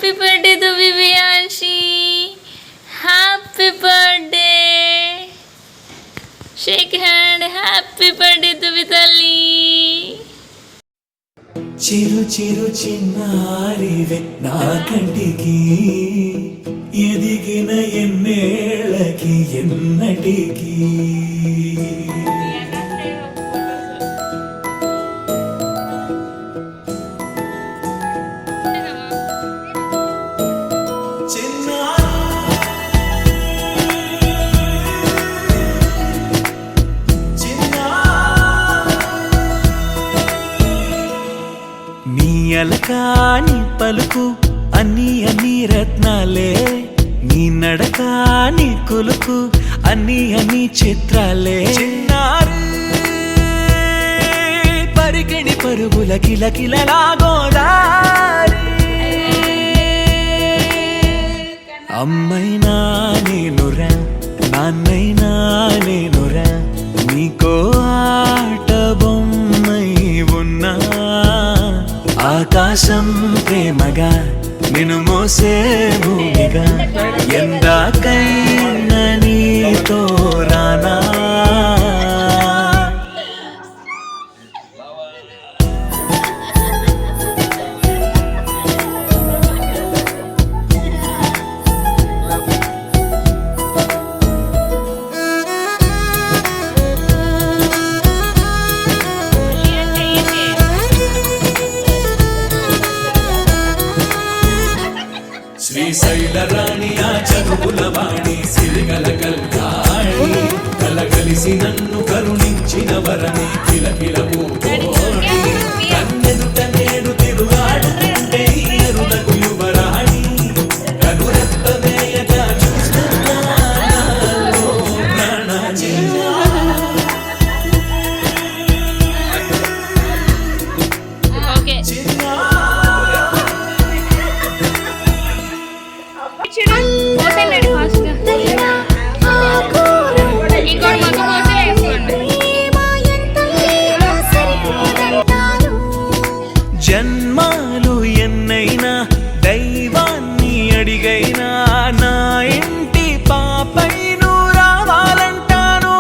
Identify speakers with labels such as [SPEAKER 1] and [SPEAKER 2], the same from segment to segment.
[SPEAKER 1] Happy birthday to Vivianshi, happy birthday. Shake hand. Happy birthday to వితల్లి.
[SPEAKER 2] చిరు చిరు చిన్నారివే నా కంటికి, ఎదిగిన ఎన్నేళ్ళకి ఎన్నటికి. అలకాని పలుకు అన్ని అన్ని రత్నాలే, నీ నడకాని కులుకు అన్ని అన్ని చిత్రాలే. చిన్నారు పరికిణి పరుగుల కిలకిలలాగోదారి, అమ్మైనా నేనురా నాన్నైనా నేనురా, నీకో ఆట బొమ్మై ఉన్నా. ఆకాశం ప్రేమగా నిన్ను మోసే భూమిగా, ఎందాకైనా నీతో రానా. శ్రీశైల రాణి ఆ చదువుల వాణి, సిరిగల కల్కాణి, కలకలిసి నన్ను కరుణించిన వరని కిలకిల పూకోణి. కన్నెదుట నేడు తిరుగాడుతుంటే ఎరులకు యువరాణి, కనురెప్ప వేయగా చూస్తున్నా నాలో ప్రాణ చెయ్యా. జన్మాలు ఎన్నైనా దైవాన్ని అడిగైనా, నా ఇంటి పాపై నువ్వు రావాలంటాను.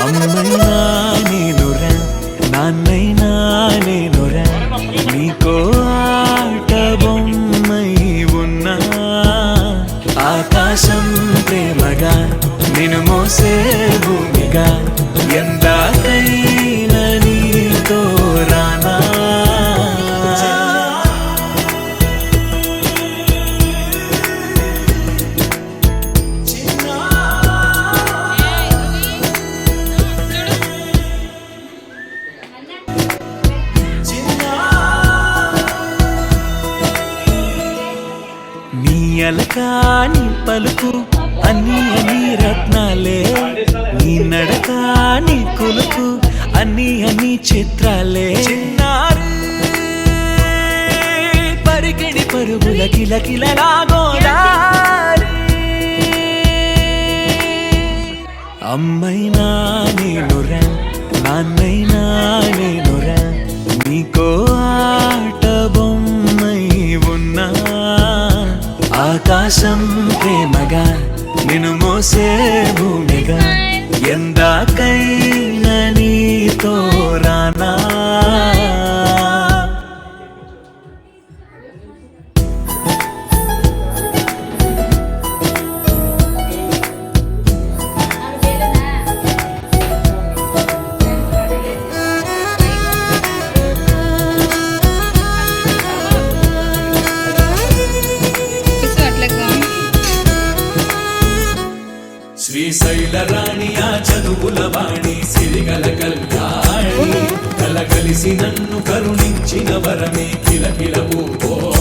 [SPEAKER 2] అమ్మైనా నేనురా నాన్నైనా నేనురా, నీకో ఆట బొమ్మై ఉన్నా. ఆకాశం ప్రేమగా నిన్ను మోసే భూమిగా, ఎందాకైనా నీతో రానా. నీ అలకాని పలుకు అన్ని అన్ని రత్నాలే, నీ నడకాని కులుకు అన్ని అన్ని చిత్రాలే. చిన్నారు పరికిణి పరుగుల కిలకిలలాగోదారి, అమ్మైనా నేనురా నాన్నైనా నేనురా, నీకో ఆట బొమ్మై ఉన్నా. ఆకాశం ప్రేమగా నిన్ను మోసే భూమిగా, ఎందాకైనా నీతో రానా. శ్రీశైల రాణి ఆ చదువుల వాణి, సిరిగల కల్కాణి, కలకలిసి నన్ను కరుణించిన వరమే కిలకిల పూకోణి.